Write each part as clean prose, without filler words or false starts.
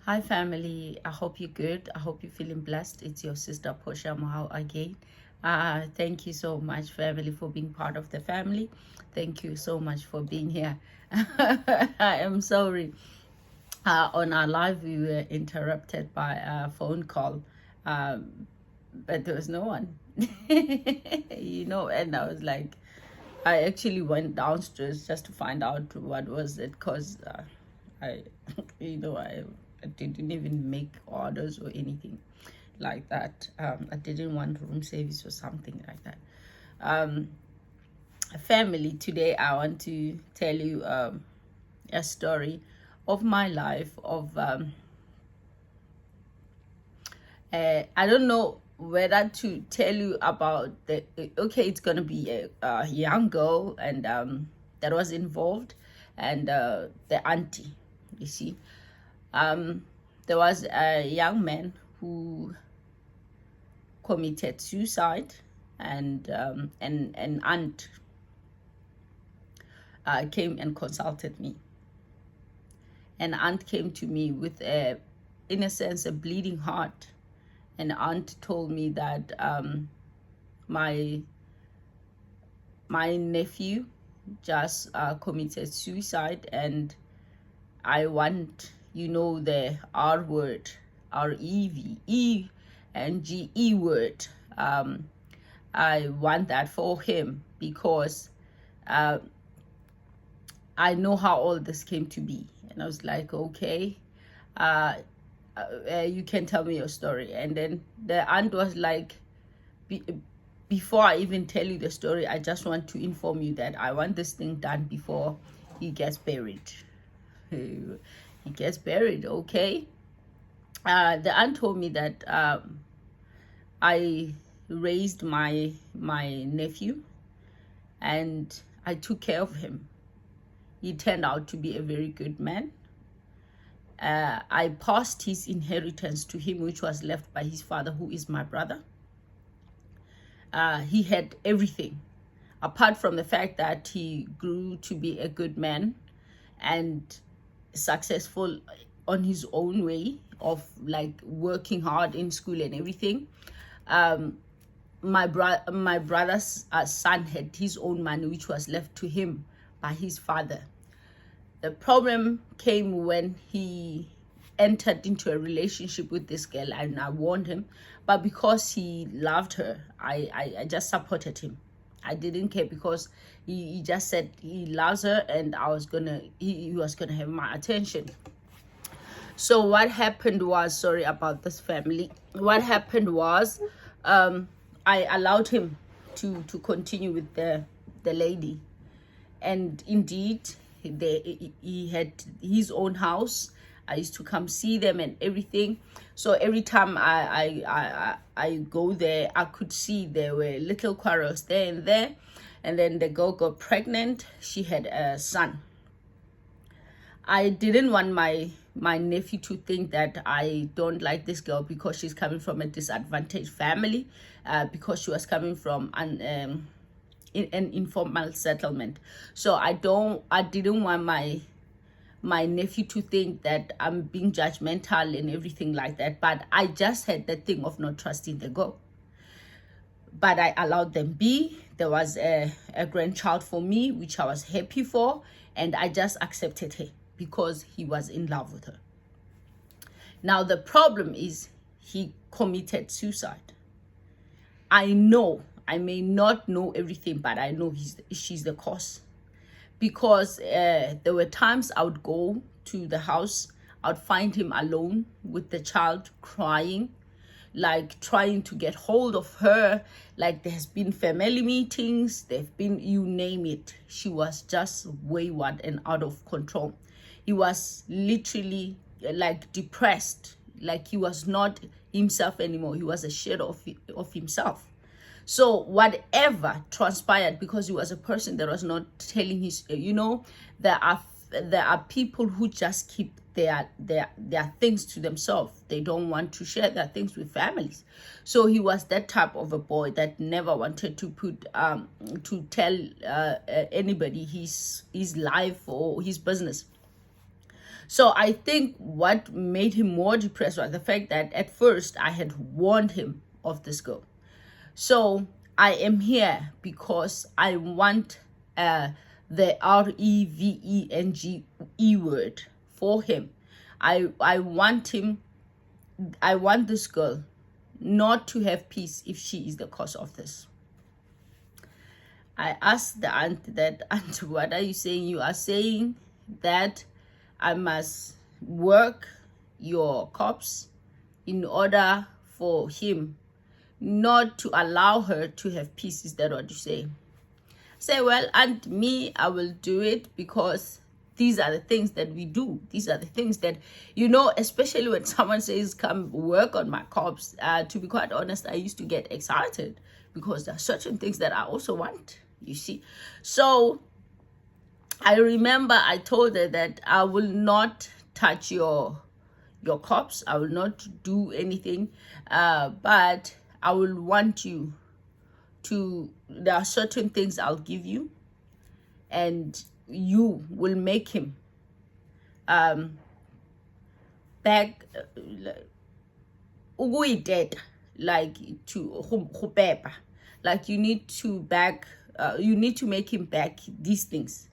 Hi family, I hope you're good. I hope you're feeling blessed. It's your sister Portia Mohau again. Thank you so much family for being part of the family. Thank you so much for being here. I am sorry. On our live we were interrupted by a phone call, but there was no one. And I was like, I actually went downstairs just to find out what was it, because I, I didn't even make orders or anything like that. I didn't want room service or something like that. Um, Family, today I want to tell you a story of my life. I don't know whether to tell you about the. Okay, it's gonna be a young girl and that was involved, and the auntie. You see, there was a young man who committed suicide, and an aunt came and consulted me. An aunt came to me with in a sense, a bleeding heart. An aunt told me that my nephew just committed suicide, and I want, the R word, R-E-V-E and G-E word. I want that for him because I know how all this came to be. And I was like, okay, you can tell me your story. And then the aunt was like, before I even tell you the story, I just want to inform you that I want this thing done before he gets buried. He gets buried, okay? The aunt told me that I raised my nephew and I took care of him. He turned out to be a very good man. I passed his inheritance to him, which was left by his father, who is my brother. He had everything, apart from the fact that he grew to be a good man and successful on his own way of like working hard in school and everything. My brother's son had his own money, which was left to him by his father. The problem came when he entered into a relationship with this girl, and I warned him, but because he loved her, I just supported him. I didn't care, because he just said he loves her, and he was gonna have my attention. So what happened was, sorry about this family, what happened was I allowed him to continue with the lady, and indeed he had his own house. I used to come see them and everything. So every time I go there, I could see there were little quarrels there and there. And then the girl got pregnant. She had a son. I didn't want my nephew to think that I don't like this girl because she's coming from a disadvantaged family, because she was coming from an informal settlement. So I didn't want my nephew to think that I'm being judgmental and everything like that. But I just had the thing of not trusting the girl. But I allowed them be. There was a grandchild for me, which I was happy for, and I just accepted her because he was in love with her. Now the problem is he committed suicide. I know I may not know everything, but I know she's the cause. Because there were times I would go to the house, I would find him alone with the child crying, like trying to get hold of her. Like there's been family meetings, there've been, you name it. She was just wayward and out of control. He was literally like depressed, like he was not himself anymore. He was a shadow of himself. So whatever transpired, because he was a person that was not telling his, there are people who just keep their things to themselves. They don't want to share their things with families. So he was that type of a boy that never wanted to tell anybody his life or his business. So I think what made him more depressed was the fact that at first I had warned him of this girl. So I am here because I want the REVENGE word for him. I want him, I want this girl not to have peace if she is the cause of this. I asked the aunt that, aunt, what are you saying? You are saying that I must work your cops in order for him not to allow her to have peace. Is that what you say? Say, well, aunt, me, I will do it because these are the things that we do. These are the things that, you know, especially when someone says, come work on my cops. To be quite honest, I used to get excited because there are certain things that I also want, you see. So I remember I told her that I will not touch your cops. I will not do anything, but I will want you to, there are certain things I'll give you, and you will make him back, like to pepa, like you need to back, you need to make him back these things.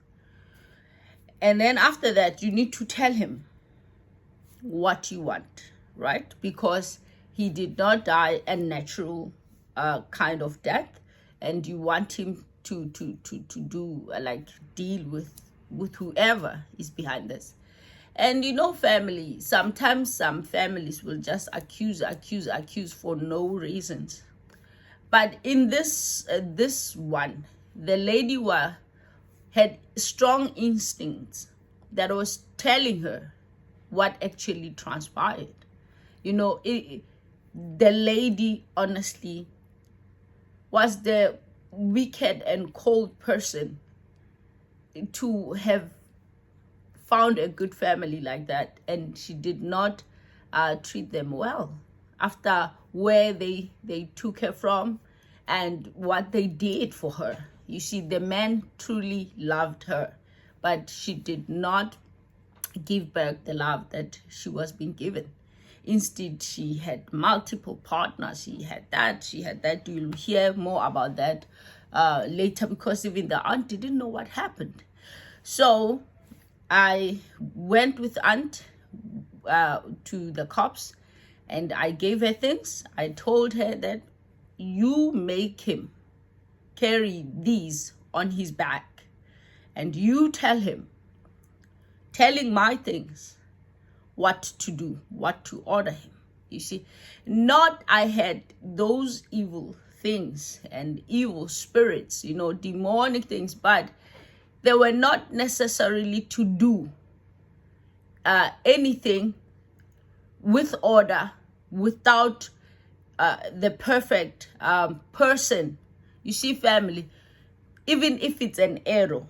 And then after that, you need to tell him what you want, right? Because he did not die a natural kind of death, and you want him to do like deal with whoever is behind this. And you know, family, sometimes some families will just accuse for no reasons. But in this this one, the lady had strong instincts that was telling her what actually transpired. You know, the lady honestly was the wicked and cold person to have found a good family like that, and she did not treat them well after where they took her from and what they did for her. You see, the man truly loved her, but she did not give back the love that she was being given. Instead, she had multiple partners. She had that. You'll hear more about that later, because even the aunt didn't know what happened. So I went with aunt to the cops, and I gave her things. I told her that you make him carry these on his back, and you tell him, telling my things, what to do, what to order him. You see, not I had those evil things and evil spirits, you know, demonic things, but they were not necessarily to do anything with order, without the perfect person. You see, family, even if it's an arrow,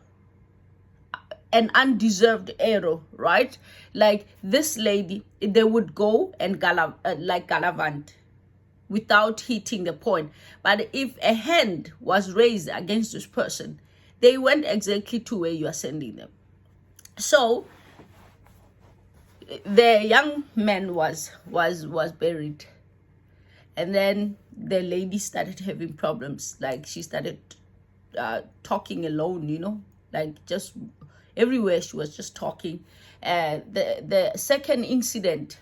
an undeserved arrow, right? Like this lady, they would go and galavant without hitting the point. But if a hand was raised against this person, they went exactly to where you are sending them. So the young man was buried, and then the lady started having problems. Like she started talking alone, you know, like just everywhere she was just talking. The second incident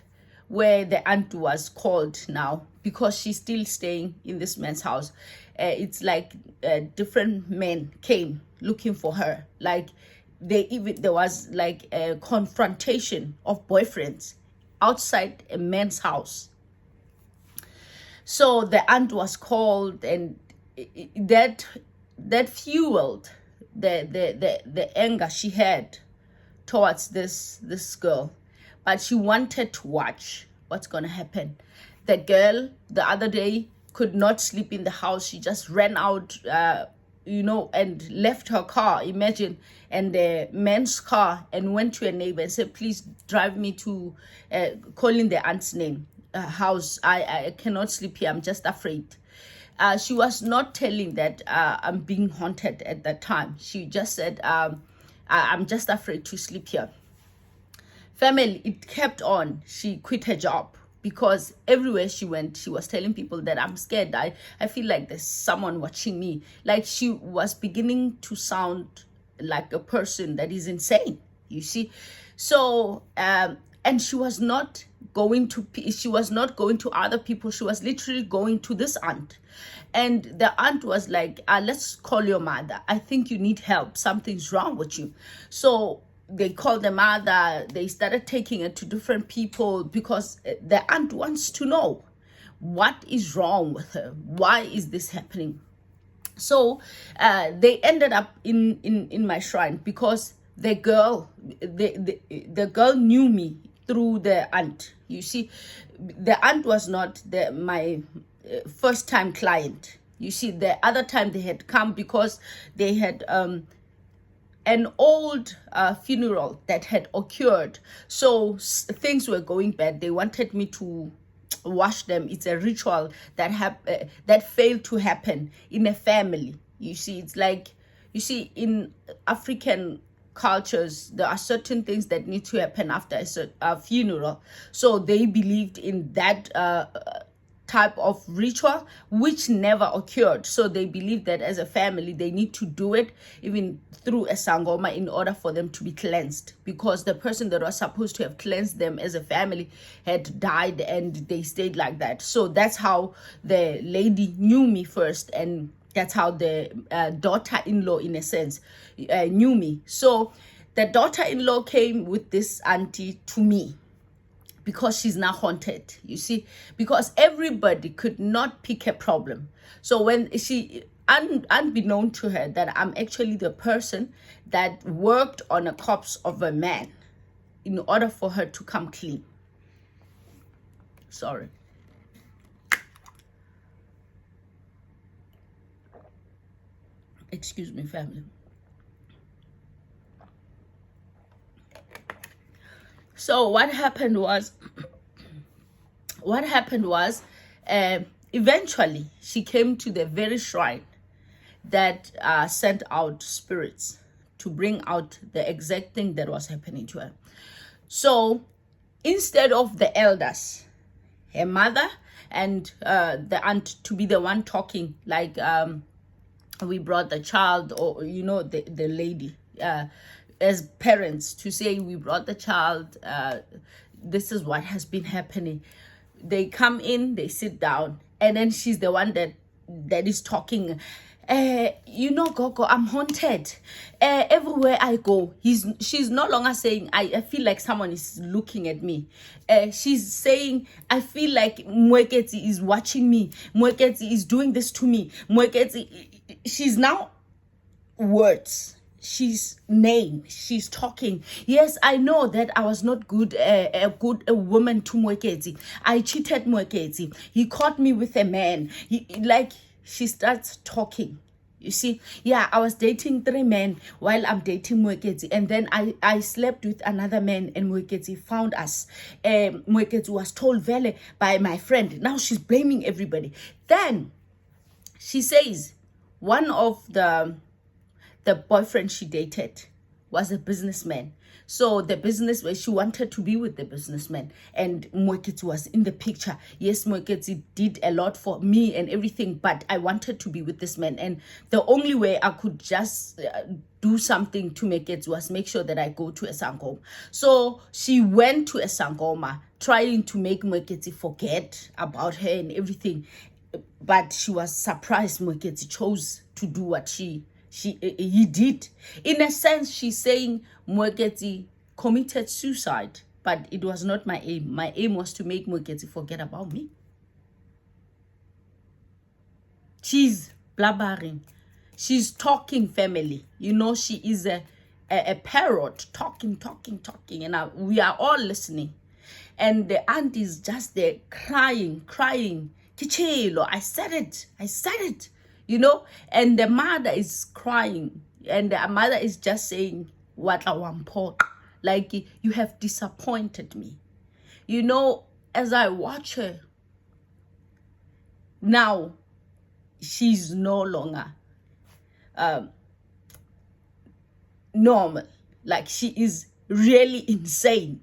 where the aunt was called now, because she's still staying in this man's house, it's like different men came looking for her. Like there was like a confrontation of boyfriends outside a man's house. So the aunt was called, and that fueled the anger she had towards this girl. But she wanted to watch what's gonna happen. The girl the other day could not sleep in the house. She just ran out, you know, and left her car, imagine, and the man's car, and went to a neighbor and said, please drive me to, calling the aunt's name, house. I cannot sleep here, I'm just afraid. She was not telling that I'm being haunted at that time. She just said, I'm just afraid to sleep here. family, it kept on. She quit her job because everywhere she went, she was telling people that I'm scared. I feel like there's someone watching me. Like she was beginning to sound like a person that is insane, you see. So and she was not going to other people. She was literally going to this aunt, and the aunt was like, let's call your mother. I think you need help. Something's wrong with you. So they called the mother. They started taking it to different people because the aunt wants to know what is wrong with her. Why is this happening? So they ended up in my shrine because the girl knew me through the aunt. You see, the aunt was not my first time client. You see, the other time they had come because they had an old funeral that had occurred. So things were going bad. They wanted me to wash them. It's a ritual that failed to happen in a family. You see, it's like, you see, in African cultures, there are certain things that need to happen after a funeral. So they believed in that type of ritual, which never occurred. So they believe that as a family they need to do it even through a sangoma in order for them to be cleansed, because the person that was supposed to have cleansed them as a family had died and they stayed like that. So that's how the lady knew me first, and that's how the daughter-in-law, in a sense, knew me. So the daughter-in-law came with this auntie to me because she's now haunted, you see, because everybody could not pick a problem. So when she, unbeknown to her, that I'm actually the person that worked on a corpse of a man in order for her to come clean. Sorry. Excuse me, family. So what happened was eventually she came to the very shrine that sent out spirits to bring out the exact thing that was happening to her. So instead of the elders, her mother and the aunt, to be the one talking, like we brought the child, or you know, the lady, as parents, to say we brought the child, this is what has been happening. They come in, they sit down, and then she's the one that is talking. You know, Gogo, I'm haunted. Everywhere I go, she's no longer saying, I feel like someone is looking at me. She's saying, I feel like Mwekezi is watching me. Mwekezi is doing this to me. Mwekezi, she's now words. She's name. She's talking. Yes, I know that I was not good, a woman to Mwekezi. I cheated Mwekezi. He caught me with a man. She starts talking. You see, yeah, I was dating 3 men while I'm dating Mwekezi, and then I slept with another man, and Mwekezi found us. Mwekezi was told Vele by my friend. Now she's blaming everybody. Then she says one of the boyfriend she dated was a businessman. So the businessman, she wanted to be with the businessman, and Mwekezi was in the picture. Yes, Mwekezi did a lot for me and everything, but I wanted to be with this man, and the only way I could just do something to Mwekezi was make sure that I go to a sangoma. So she went to a sangoma trying to make Mwekezi forget about her and everything, but she was surprised Mwekezi chose to do what he did. In a sense, she's saying Mwekezi committed suicide, but it was not my aim. My aim was to make Mwekezi forget about me. She's blabbering. She's talking, family. You know, she is a parrot, talking, and we are all listening. And the aunt is just there crying. Kichelo, I said it. You know, and the mother is crying, and the mother is just saying, what a wampot, like, you have disappointed me. You know, as I watch her now, she's no longer normal. Like, she is really insane.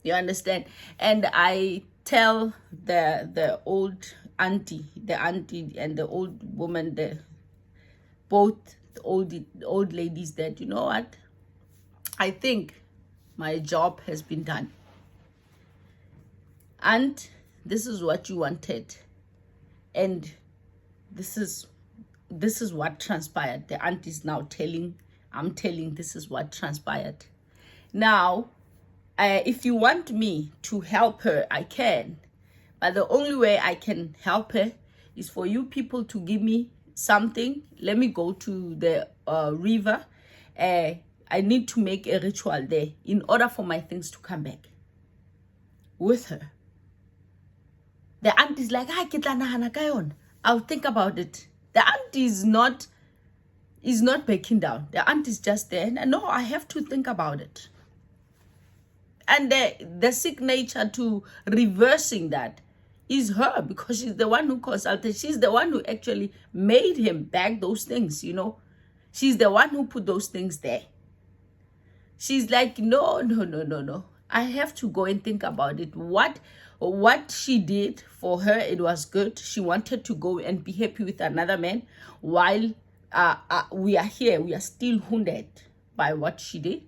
You understand? And I tell the old auntie, and the old woman, both the old ladies, that, you know what? I think my job has been done. And this is what you wanted. And this is what transpired. The aunt is now telling, I'm telling, this is what transpired. Now, if you want me to help her, I can. But the only way I can help her is for you people to give me something. Let me go to the river. I need to make a ritual there in order for my things to come back with her. The aunt is like, I'll think about it. The aunt is not backing down. The aunt is just there. No, I have to think about it. And the signature to reversing that is her, because she's the one who consulted. She's the one who actually made him bag those things, you know. She's the one who put those things there. She's like, no. I have to go and think about it. What she did for her, it was good. She wanted to go and be happy with another man, while we are here. We are still wounded by what she did.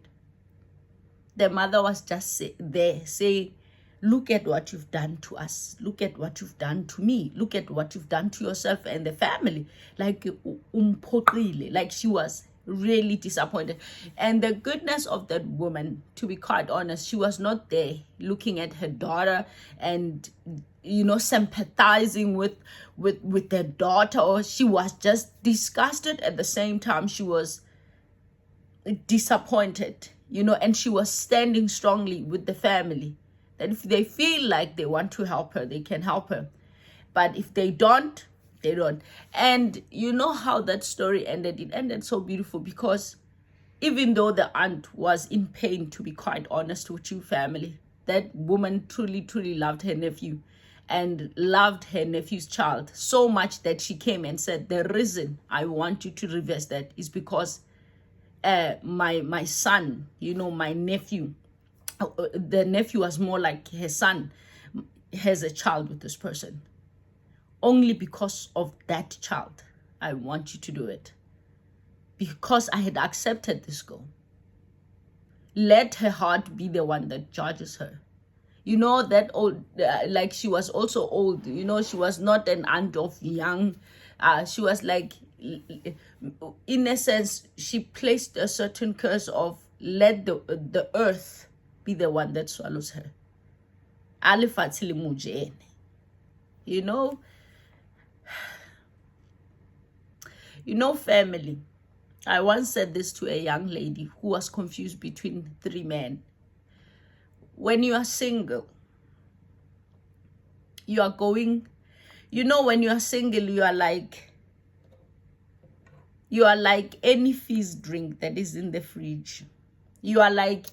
The mother was just there saying, look at what you've done to us. Look at what you've done to me. Look at what you've done to yourself and the family. Like she was really disappointed. And the goodness of that woman, to be quite honest, she was not there looking at her daughter and, you know, sympathizing with their daughter. Or she was just disgusted. At the same time, she was disappointed, you know, and she was standing strongly with the family, that if they feel like they want to help her, they can help her. But if they don't, they don't. And you know how that story ended? It ended so beautiful, because even though the aunt was in pain, to be quite honest with you, family, that woman truly, truly loved her nephew and loved her nephew's child so much that she came and said, the reason I want you to reverse that is because my son, you know, my nephew, the nephew was more like her son, has a child with this person. Only because of that child, I want you to do it. Because I had accepted this girl. Let her heart be the one that judges her. You know, that old, like she was also old, you know, she was not an aunt of young. She was like, in a sense, she placed a certain curse of let the earth be the one that swallows her. You know, family. I once said this to a young lady who was confused between 3 men. When you are single, you are going, you know, when you are single, you are like any fizz drink that is in the fridge. You are like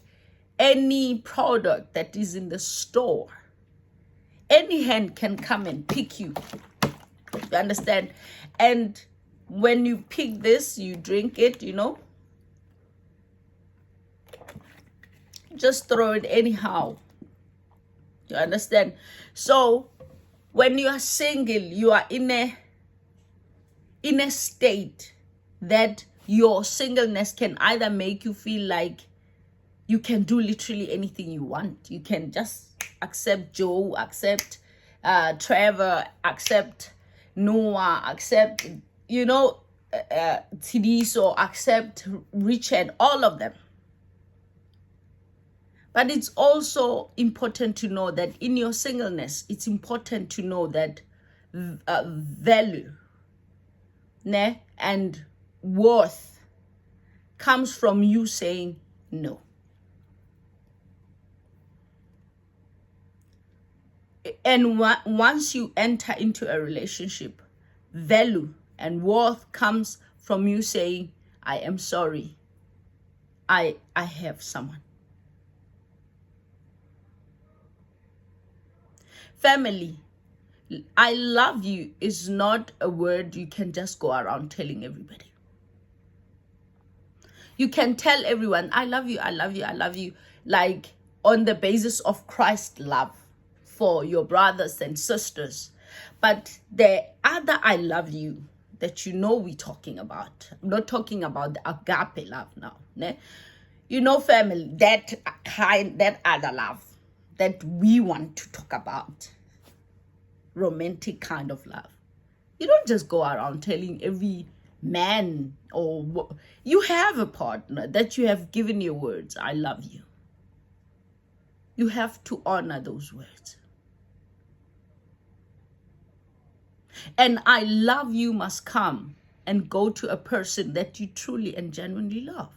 any product that is in the store. Any hand can come and pick you. You understand? And when you pick this, you drink it, you know. Just throw it anyhow. You understand? So when you are single, you are in a state that your singleness can either make you feel like you can do literally anything you want. You can just accept Joe, accept Trevor, accept Noah, accept, you know, Tidiso, accept Richard, all of them. But it's also important to know that in your singleness, it's important to know that value and worth comes from you saying no. And once you enter into a relationship, value and worth comes from you saying, I am sorry. I have someone. Family, I love you is not a word you can just go around telling everybody. You can tell everyone, I love you, I love you, I love you, like on the basis of Christ's love for your brothers and sisters. But the other I love you that you know we're talking about, I'm not talking about the agape love now. Ne? You know, family, that other love that we want to talk about, romantic kind of love. You don't just go around telling every man, or you have a partner that you have given your words, I love you. You have to honor those words. And I love you must come and go to a person that you truly and genuinely love.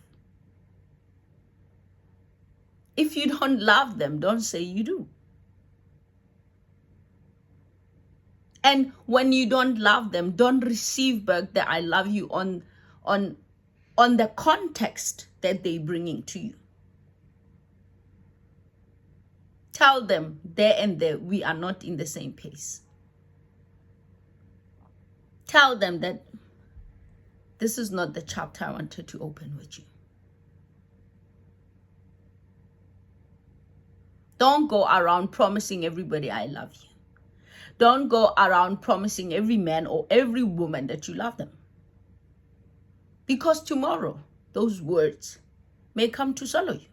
If you don't love them, don't say you do. And when you don't love them, don't receive back the I love you on the context that they're bringing to you. Tell them there and there, we are not in the same pace. Tell them that this is not the chapter I wanted to open with you. Don't go around promising everybody I love you. Don't go around promising every man or every woman that you love them. Because tomorrow, those words may come to swallow you.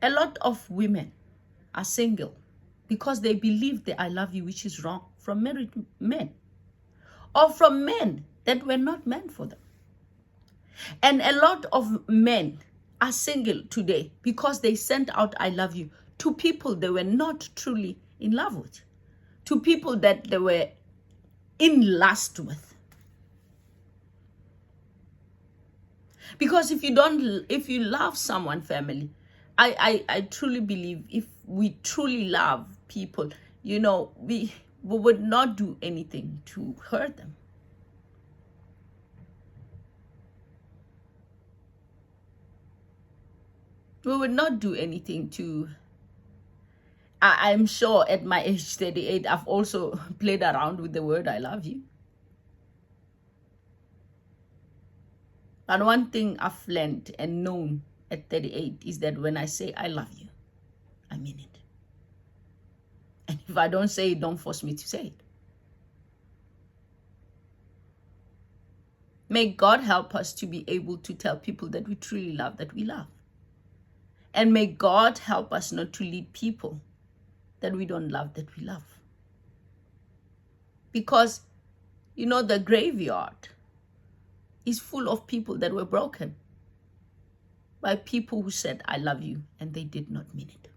A lot of women are single because they believe the I love you, which is wrong, from married men or from men that were not meant for them. And a lot of men are single today because they sent out I love you to people they were not truly in love with, to people that they were in lust with. Because if you love someone, family, I truly believe if we truly love people, you know, we would not do anything to hurt them. We would not do anything to... I'm sure at my age 38, I've also played around with the word I love you. But one thing I've learned and known at 38 is that when I say I love you, I mean it. And if I don't say it, don't force me to say it. May God help us to be able to tell people that we truly love, that we love. And may God help us not to lead people that we don't love, that we love. Because, you know, the graveyard is full of people that were broken by people who said, I love you, and they did not mean it.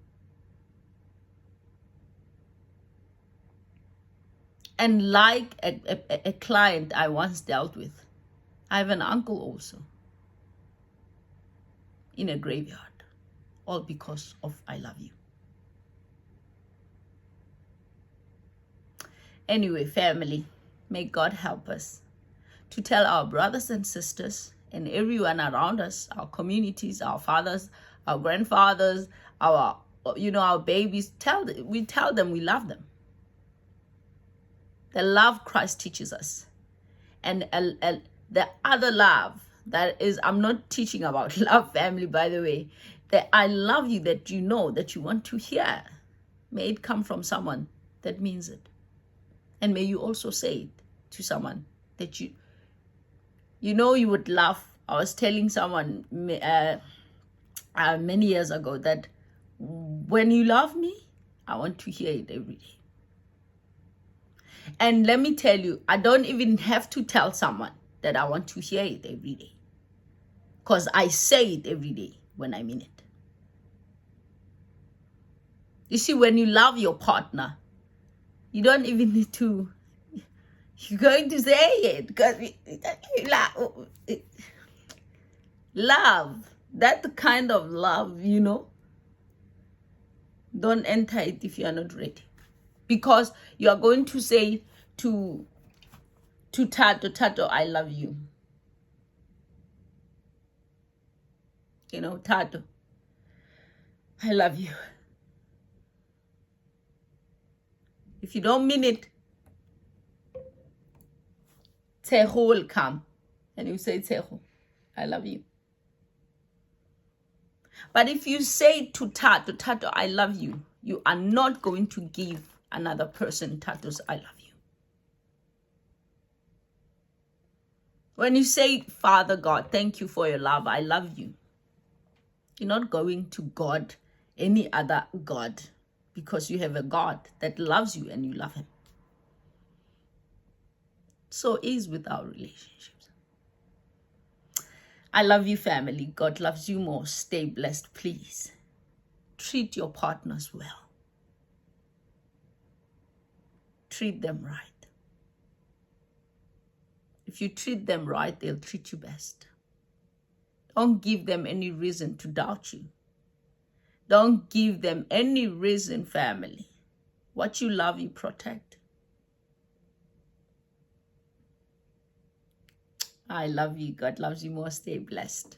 And like a client I once dealt with, I have an uncle also in a graveyard, all because of I love you. Anyway, family, may God help us to tell our brothers and sisters and everyone around us, our communities, our fathers, our grandfathers, our babies, we tell them we love them. The love Christ teaches us. And the other love that is, I'm not teaching about love, family, by the way, that I love you, that you know, that you want to hear. May it come from someone that means it. And may you also say it to someone that you would love. I was telling someone many years ago that when you love me, I want to hear it every day. And let me tell you, I don't even have to tell someone that I want to hear it every day. Because I say it every day when I mean it. You see, when you love your partner, you don't even need to, you're going to say it. Because love, that kind of love, don't enter it if you are not ready. Because you are going to say to Tato, I love you. Tato, I love you. If you don't mean it, Tseho will come and you say, Tseho, I love you. But if you say to Tato, Tato, I love you, you are not going to give another person Tato's I love you. When you say, Father God, thank you for your love, I love you, you're not going to God, any other God, because you have a God that loves you and you love him. So is with our relationships. I love you, family. God loves you more. Stay blessed, please. Treat your partners well. Treat them right. If you treat them right, they'll treat you best. Don't give them any reason to doubt you. Don't give them any reason, family. What you love, you protect. I love you. God loves you more. Stay blessed.